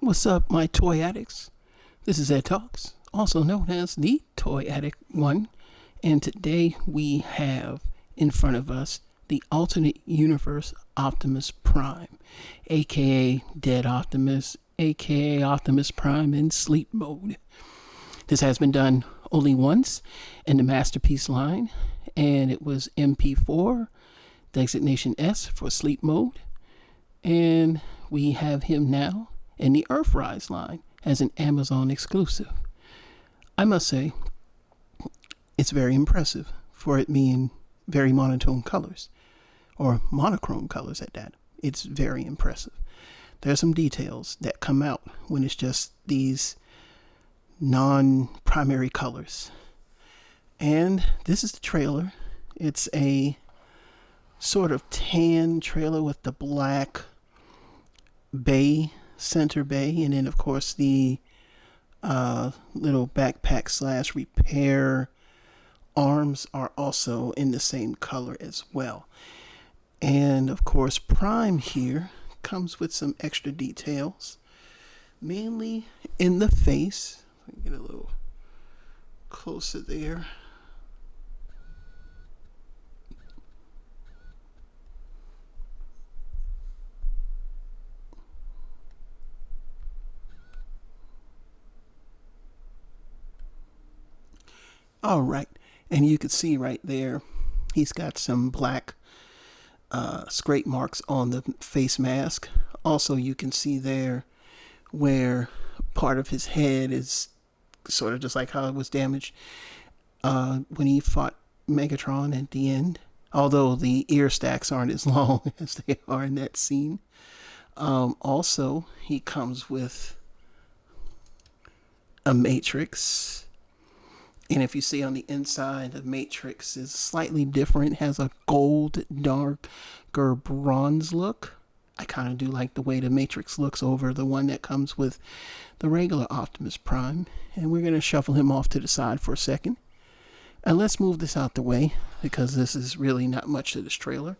What's up, my toy addicts? This is Ed Talks, also known as the Toy Addict 1, and today we have in front of us the alternate universe Optimus Prime, aka Dead Optimus, aka Optimus Prime in sleep mode. This has been done only once in the Masterpiece line, and it was MP4, designation S for sleep mode, and we have him now in the Earthrise line as an Amazon exclusive. I must say, it's very impressive for it being very monotone colors, or monochrome colors at that. It's very impressive. There's some details that come out when it's just these non-primary colors. And this is the trailer. It's a sort of tan trailer with the black bay, center bay, and then of course the little backpack slash repair arms are also in the same color as well. And of course Prime here comes with some extra details, mainly in the face. Let me get a little closer there. All right, and you can see right there, he's got some black scrape marks on the face mask. Also, you can see there where part of his head is sort of just like how it was damaged when he fought Megatron at the end. Although the ear stacks aren't as long as they are in that scene. Also, he comes with a matrix. And if you see on the inside, the matrix is slightly different, has a gold, darker bronze look. I kind of do like the way the matrix looks over the one that comes with the regular Optimus Prime. And we're going to shuffle him off to the side for a second. And let's move this out the way, because this is really not much to this trailer.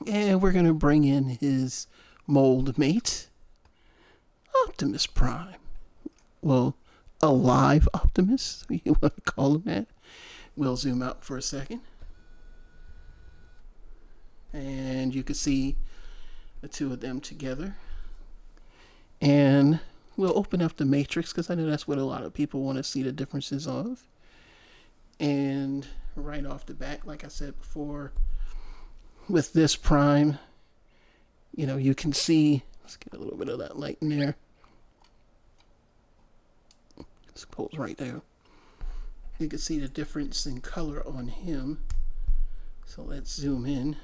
And we're going to bring in his mold mate, Optimus Prime. Well, a live Optimus, you want to call him that. We'll zoom out for a second. And you can see the two of them together. And we'll open up the matrix, because I know that's what a lot of people want to see the differences of. And right off the bat, like I said before, with this Prime, you know, you can see, let's get a little bit of that light in there. Suppose right there. You can see the difference in color on him. So let's zoom in.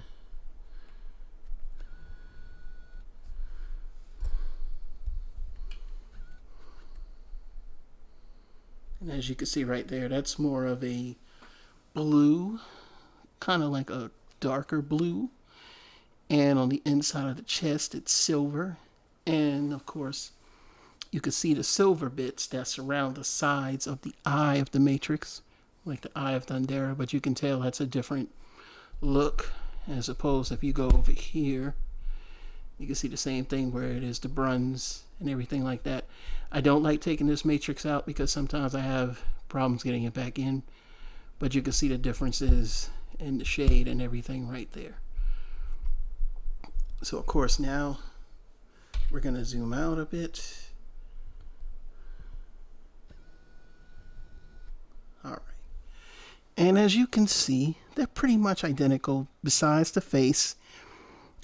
And as you can see right there, that's more of a blue, kind of like a darker blue. And on the inside of the chest, it's silver. And of course, you can see the silver bits that surround the sides of the eye of the matrix, like the eye of Thundera, but you can tell that's a different look. As opposed, if you go over here, you can see the same thing where it is the bronze and everything like that. I don't like taking this matrix out because sometimes I have problems getting it back in, but you can see the differences in the shade and everything right there. So of course now we're going to zoom out a bit. Alright, and as you can see, they're pretty much identical besides the face.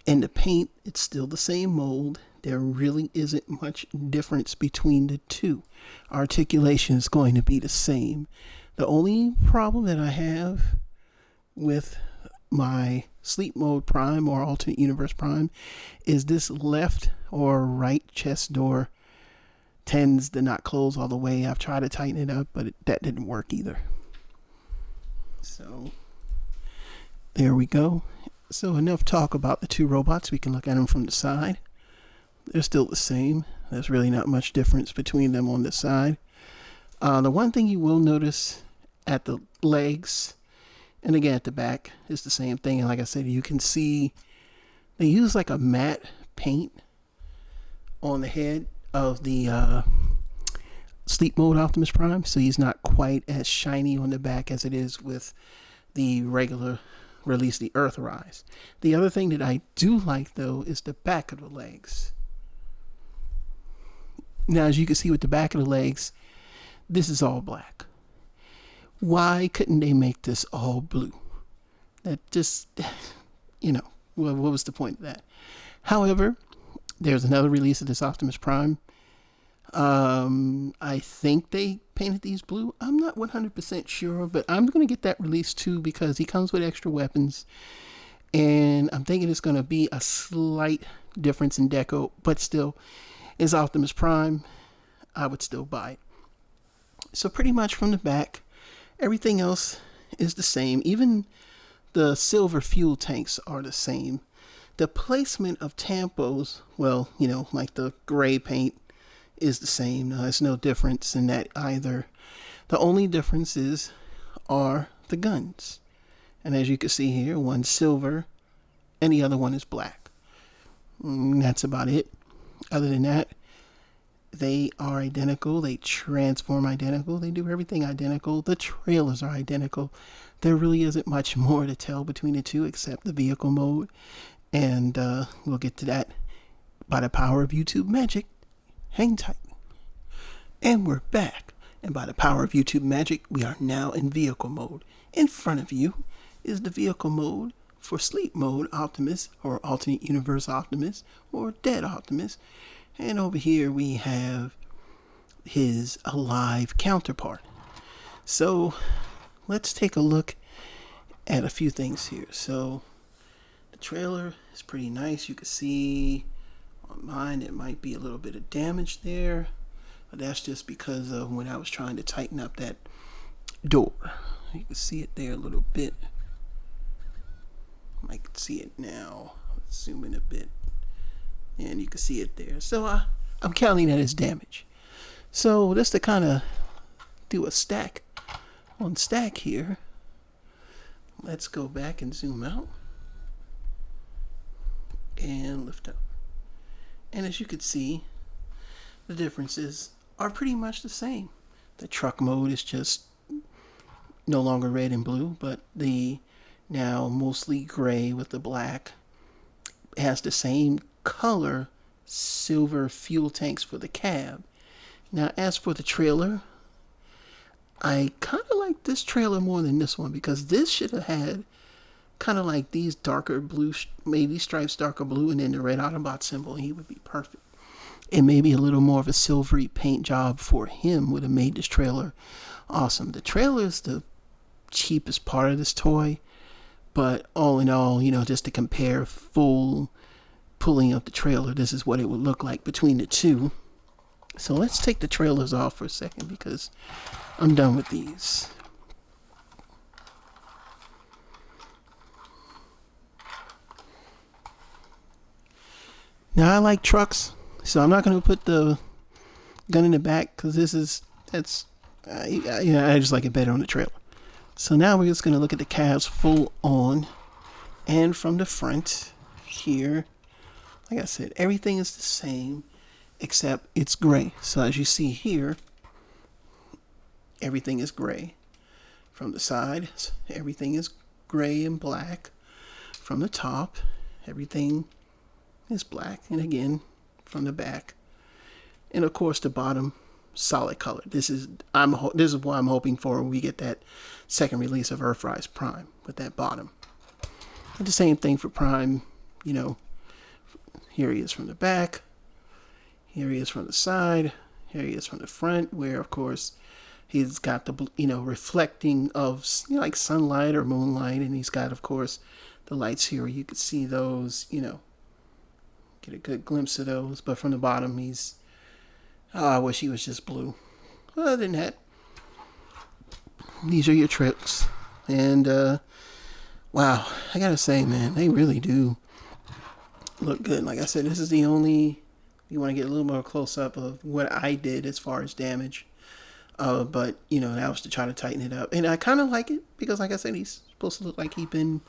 And the paint, it's still the same mold. There really isn't much difference between the two. Articulation is going to be the same. The only problem that I have with my Sleep Mode Prime or Alternate Universe Prime is this left or right chest door tends to not close all the way. I've tried to tighten it up, but that didn't work either. So there we go. So enough talk about the two robots. We can look at them from the side. They're still the same. There's really not much difference between them on the side. The one thing you will notice at the legs, and again at the back, is the same thing. And like I said, you can see they use like a matte paint on the head of the sleep mode Optimus Prime, so he's not quite as shiny on the back as it is with the regular release, the Earthrise. The other thing that I do like though is the back of the legs. Now, as you can see with the back of the legs, this is all black. Why couldn't they make this all blue? That just, what was the point of that? However, there's another release of this Optimus Prime. I think they painted these blue. I'm not 100% sure, but I'm going to get that release too because he comes with extra weapons. And I'm thinking it's going to be a slight difference in deco, but still, it's Optimus Prime. I would still buy it. So pretty much from the back, everything else is the same. Even the silver fuel tanks are the same. The placement of tampos, well, like the gray paint, is the same. There's no difference in that either. The only differences are the guns. And as you can see here, one's silver and the other one is black. That's about it. Other than that, they are identical. They transform identical. They do everything identical. The trailers are identical. There really isn't much more to tell between the two except the vehicle mode. And we'll get to that by the power of YouTube magic. Hang tight. And we're back. And by the power of YouTube magic, we are now in vehicle mode. In front of you is the vehicle mode for sleep mode Optimus, or alternate universe Optimus, or dead Optimus. And over here we have his alive counterpart. So let's take a look at a few things here. So the trailer is pretty nice. You can see on mine it might be a little bit of damage there, but that's just because of when I was trying to tighten up that door. You can see it there a little bit. I can see it now. Let's zoom in a bit. And you can see it there. So I'm counting that as damage. So just to kind of do a stack on stack here, let's go back and zoom out and lift up. And as you can see, the differences are pretty much the same. The truck mode is just no longer red and blue, but the now mostly gray with the black has the same color silver fuel tanks for the cab. Now, as for the trailer, I kind of like this trailer more than this one because this should have had kind of like these darker blue, maybe stripes darker blue, and then the red Autobot symbol. He would be perfect. And maybe a little more of a silvery paint job for him would have made this trailer awesome. The trailer is the cheapest part of this toy, but all in all, just to compare full pulling up the trailer, this is what it would look like between the two. So let's take the trailers off for a second because I'm done with these. Now I like trucks, so I'm not going to put the gun in the back because I just like it better on the trailer. So now we're just going to look at the cabs full on, and from the front here, like I said, everything is the same except it's gray. So as you see here, everything is gray. From the side, everything is gray and black. From the top, everything is black, and again from the back, and of course the bottom solid color. This is what I'm hoping for when we get that second release of Earthrise Prime with that bottom. And the same thing for Prime. Here he is from the back, here he is from the side, here he is from the front, where of course he's got the reflecting of like sunlight or moonlight, and he's got of course the lights here. You could see those, get a good glimpse of those. But from the bottom, I wish he was just blue. Other than that, these are your tricks. And wow, I gotta say, man, they really do look good. Like I said, this is the only, you want to get a little more close up of what I did as far as damage. But that was to try to tighten it up. And I kind of like it because, like I said, he's supposed to look like he's been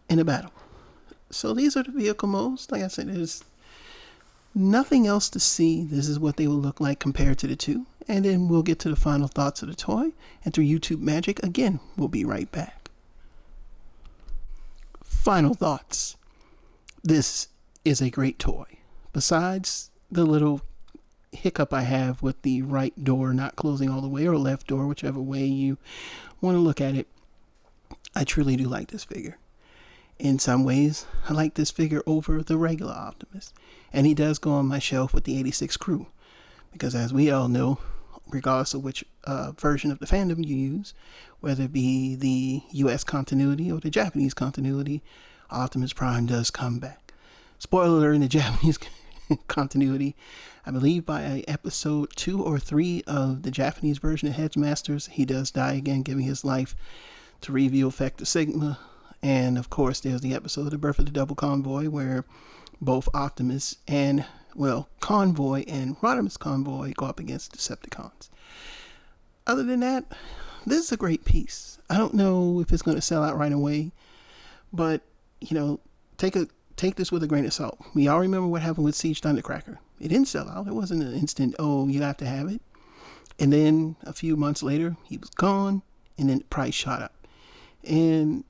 in a battle. So these are the vehicle modes. Like I said, there's Nothing else to see. This is what they will look like compared to the two. And then we'll get to the final thoughts of the toy. And through YouTube magic, again, we'll be right back. Final thoughts. This is a great toy. Besides the little hiccup I have with the right door not closing all the way, or left door, whichever way you want to look at it, I truly do like this figure. In some ways, I like this figure over the regular Optimus. And he does go on my shelf with the 86 crew. Because as we all know, regardless of which version of the fandom you use, whether it be the US continuity or the Japanese continuity, Optimus Prime does come back. Spoiler alert, in the Japanese continuity, I believe by episode 2 or 3 of the Japanese version of Headmasters, he does die again, giving his life to reveal Factor Sigma. And of course, there's the episode The Birth of the Double Convoy, where both Optimus and, well, Convoy and Rodimus Convoy go up against Decepticons. Other than that, this is a great piece. I don't know if it's going to sell out right away, but, you know, take this with a grain of salt. We all remember what happened with Siege Thundercracker. It didn't sell out. It wasn't an instant, oh, you have to have it. And then a few months later, he was gone, and then the price shot up. And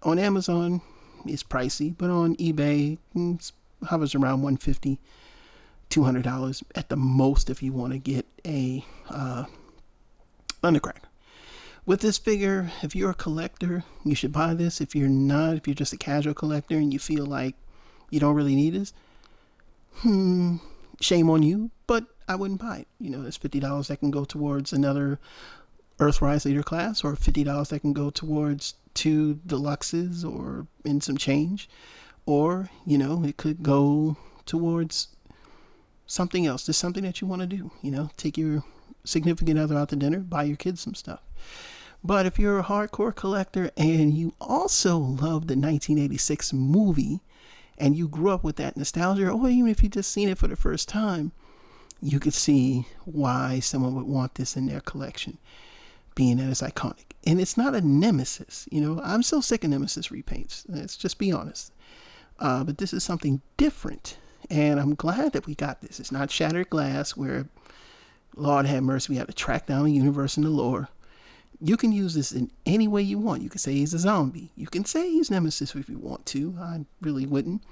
on Amazon, it's pricey, but on eBay, it hovers around $150, $200 at the most if you want to get a Thundercracker. With this figure, if you're a collector, you should buy this. If you're not, if you're just a casual collector and you feel like you don't really need this, shame on you, but I wouldn't buy it. You know, there's $50 that can go towards another Earthrise Leader class, or $50 that can go towards 2 deluxes or in some change, or, you know, it could go towards something else. Just something that you want to do, you know, take your significant other out to dinner, buy your kids some stuff. But if you're a hardcore collector and you also love the 1986 movie and you grew up with that nostalgia, or even if you just seen it for the first time, you could see why someone would want this in their collection, being that it's iconic. And it's not a Nemesis. You know, I'm so sick of Nemesis repaints. Let's just be honest. But this is something different. And I'm glad that we got this. It's not shattered glass where, Lord have mercy, we have to track down the universe and the lore. You can use this in any way you want. You can say he's a zombie. You can say he's Nemesis if you want to. I really wouldn't.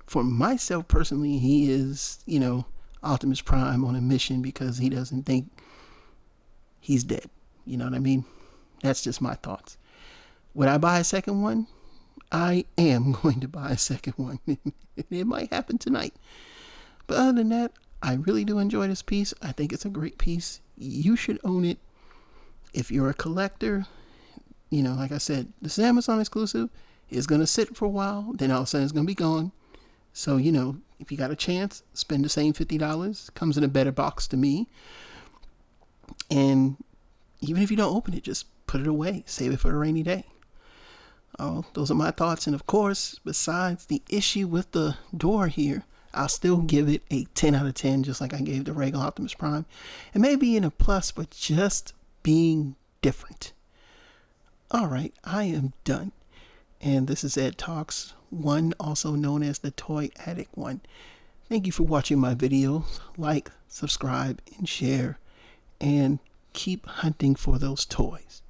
For myself personally, he is, you know, Optimus Prime on a mission because he doesn't think he's dead. You know what I mean? That's just my thoughts. Would I buy a second one? I am going to buy a second one. It might happen tonight. But other than that, I really do enjoy this piece. I think it's a great piece. You should own it. If you're a collector, you know, like I said, this Amazon exclusive is going to sit for a while. Then all of a sudden it's going to be gone. So, you know, if you got a chance, spend the same $50. Comes in a better box to me. And even if you don't open it, just put it away. Save it for a rainy day. Oh, those are my thoughts. And of course, besides the issue with the door here, I'll still give it a 10 out of 10, just like I gave the regular Optimus Prime. And maybe in a plus, but just being different. All right, I am done. And this is Ed Talks 1, also known as the Toy Addict 1. Thank you for watching my videos. Like, subscribe, and share. And keep hunting for those toys.